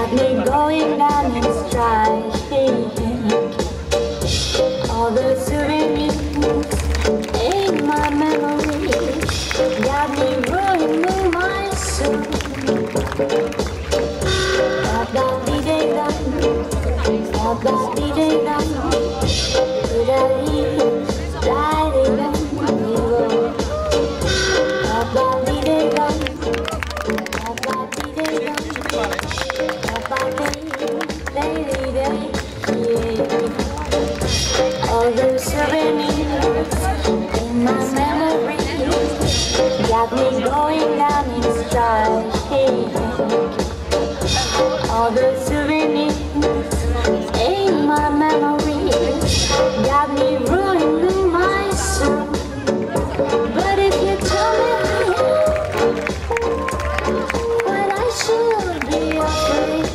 got me going down in stride. All the souvenirs in my memory got me ruining my soul. All the souvenirs in my memory got me going down in stride. All the souvenirs in my memory got me ruining my soul. But if you tell me what I should be afraid,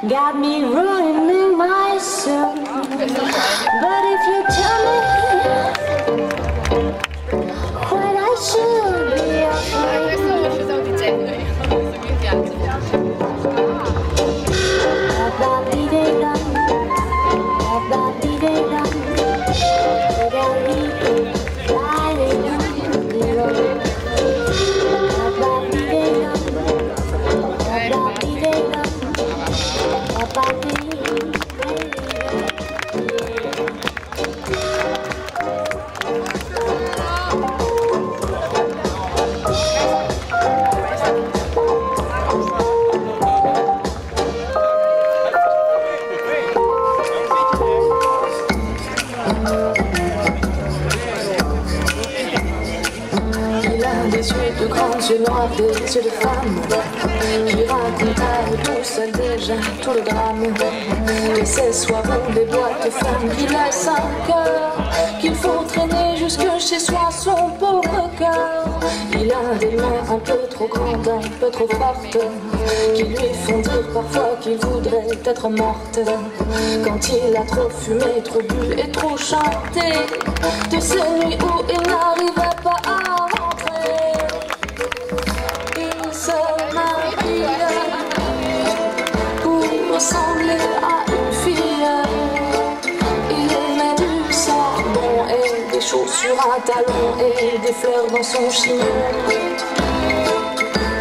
got me ruining my soul. But if you tell me what I should be afraid, de grands yeux noirs, des yeux de femme qui raconte à eux tout seul déjà tout le drame de ces soirées des boîtes de femmes qui laissent un cœur qu'il faut traîner jusque chez soi son pauvre cœur. Il a des mains un peu trop grandes, un peu trop fortes qui lui font dire parfois qu'il voudrait être morte quand il a trop fumé, trop bu et trop chanté de ces nuits où il n'arrivait pas à rentrer. Il se maquille pour ressembler à une fille. Il met du savon et des chaussures à talons et des fleurs dans son chignon.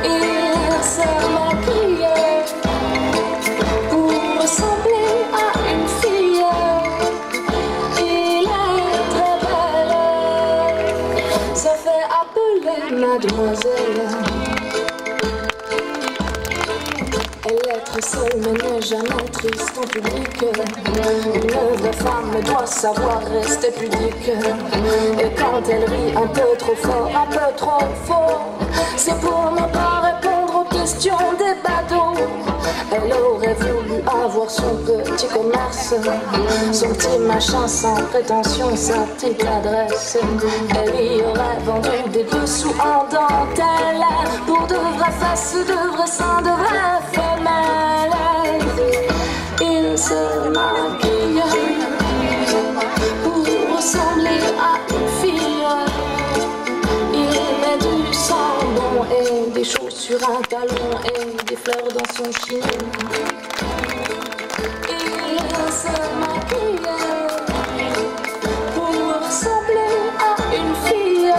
Il se maquille pour ressembler à une fille. Il est très belle, se fait appeler mademoiselle. Elle est très seule mais n'est jamais triste en public. Une vraie femme doit savoir rester pudique. Et quand elle rit un peu trop fort, un peu trop fort, c'est pour ne pas répondre aux questions des badauds. Elle aurait voulu avoir son petit commerce, son petit machin sans prétention, sa petite adresse. Elle y aurait vendu des dessous en dentelle pour de vraies fesses, de vrais seins, de vraies femelles. Il se maquille pour ressembler à une fille. Il met du savon et un talon et des fleurs dans son chignon. Il se maquille pour ressembler à une fille.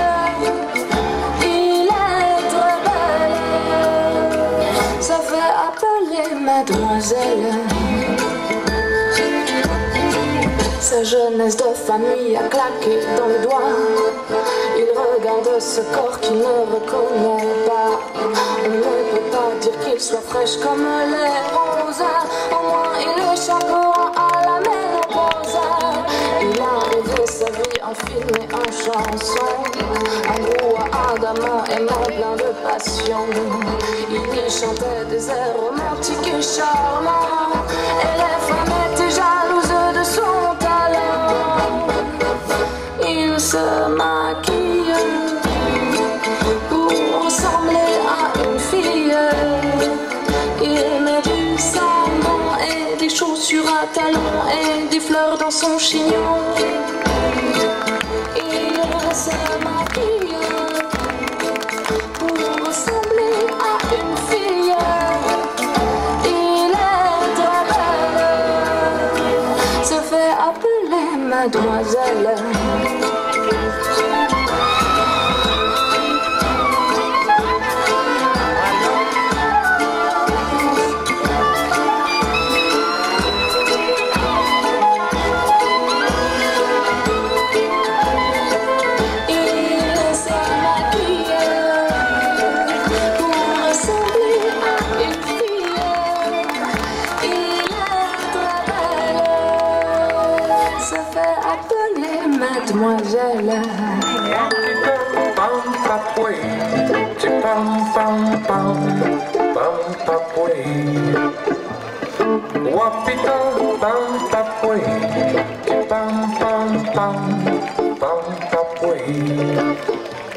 Il est très belle, ça fait appeler mademoiselle. Sa jeunesse de famille a claqué dans les doigts. Il regarde ce corps qu'il ne reconnaît pas. On ne peut pas dire qu'il soit fraîche comme les roses. Au moins il échappera à la ménopause. Il a rêvé sa vie en film et en chanson. Un brouhaha d'amants aimant plein de passion. Il y chantait des airs romantiques et charmants. Et les femmes étaient jalouses de son talent. Il se maquille pour ressembler à une fille. Il met du savon et des chaussures à talons et des fleurs dans son chignon. Il se maquille pour ressembler à une fille. Il est très belle, se fait appeler mademoiselle. Mademoiselle.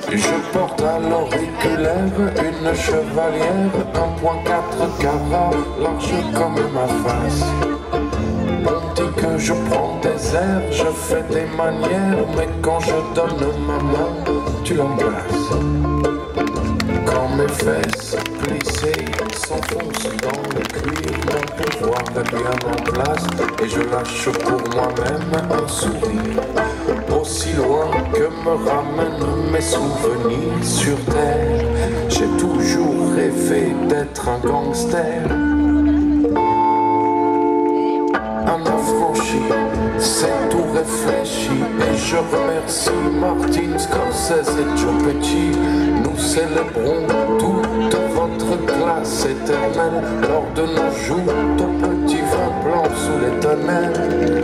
Je porte à l'auriculaire une chevalière 1.4 carats, large comme ma face. On dit que je prends des airs, je fais des manières, mais quand je donne ma main, tu l'embrasses. Quand mes fesses plissées s'enfoncent dans le cuir, mon pouvoir est bien en place, et je lâche pour moi-même un sourire. Aussi loin que me ramènent mes souvenirs sur terre, j'ai toujours rêvé d'être un gangster. Un affranchi, c'est tout réfléchi. Et je remercie Martin Scorsese et Joe Pesci. Nous célébrons toute votre classe éternelle lors de nos joutes au petit vin blanc sous les tonnelles.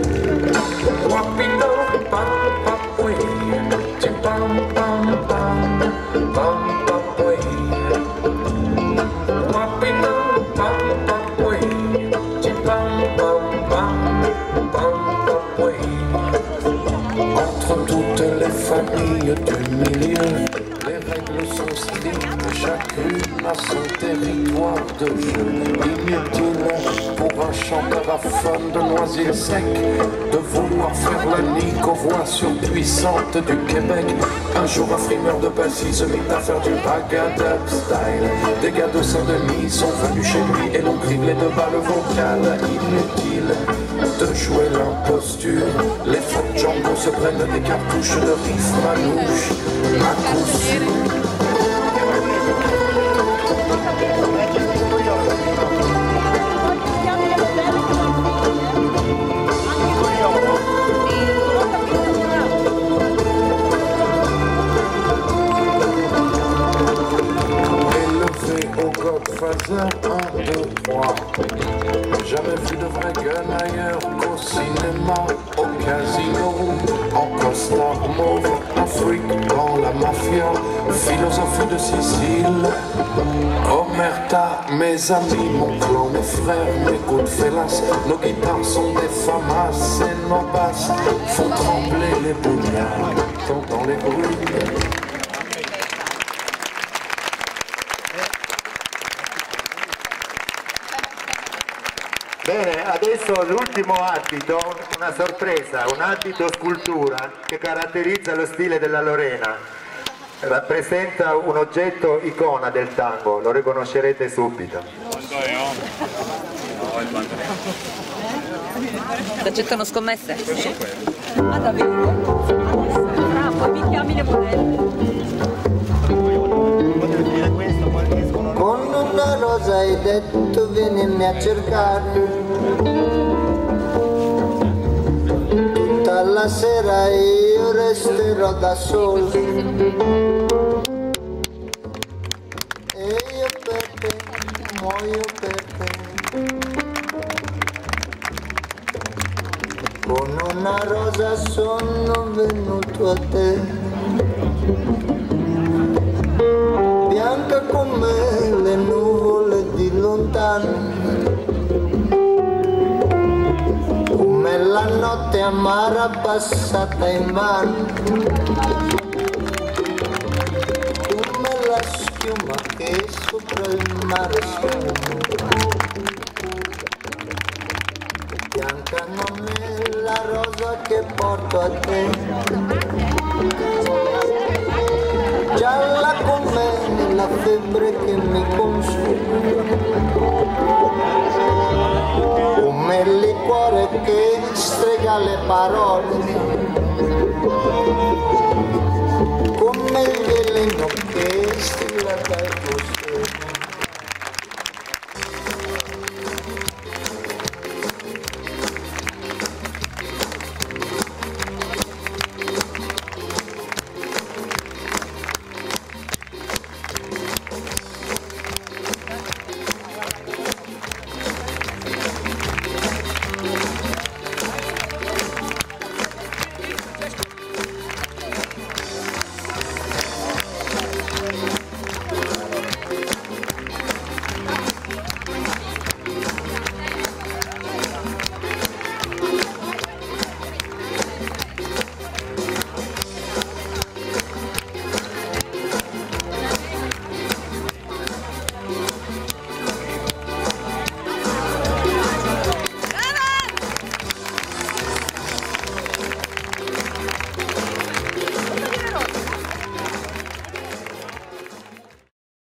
Entre toutes les familles du milieu, les règles sont strictes, chacune a son territoire de jeu. Inutile pour un chanteur à fun de Noisy-le-Sec de vouloir faire la nique aux voix surpuissantes du Québec. Un jour un frimeur de Passy se mit à faire du raga-dub style. Des gars de Saint-Denis sont venus chez lui et l'ont criblé de balles vocales. Inutile de jouer l'imposture, les faux Django se prennent des cartouches de riff manouche à coup sûr. Élevé au Godfather 1, 2, 3. Jamais vu de vrai gun ailleurs qu'au cinéma, au casino, en costard mauve, un freak dans la mafia, philosophie de Sicile. Omerta, mes amis, mon clan, mes frères, mes Goodfellas, nos guitares sont des famas et nos basses font trembler les bougnards, t'entends les bruits. Bene, adesso l'ultimo abito, una sorpresa, un abito scultura che caratterizza lo stile della Lorena. rappresenta un oggetto icona del tango, lo riconoscerete subito. Accettano scommesse? Ah, davvero? Poi mi chiami le modelle. Con una rosa hai detto vienimi a cercare, tutta la sera io resterò da solo e io per te muoio per te. Con una rosa sono venuto a te, bianca come le nuvole di lontano, come la notte amara passata in vano, come la schiuma che sopra il mare schiuma. Bianca non è la rosa che porto a te, gialla come la febbre che mi consuma, come il liquore che strega le parole,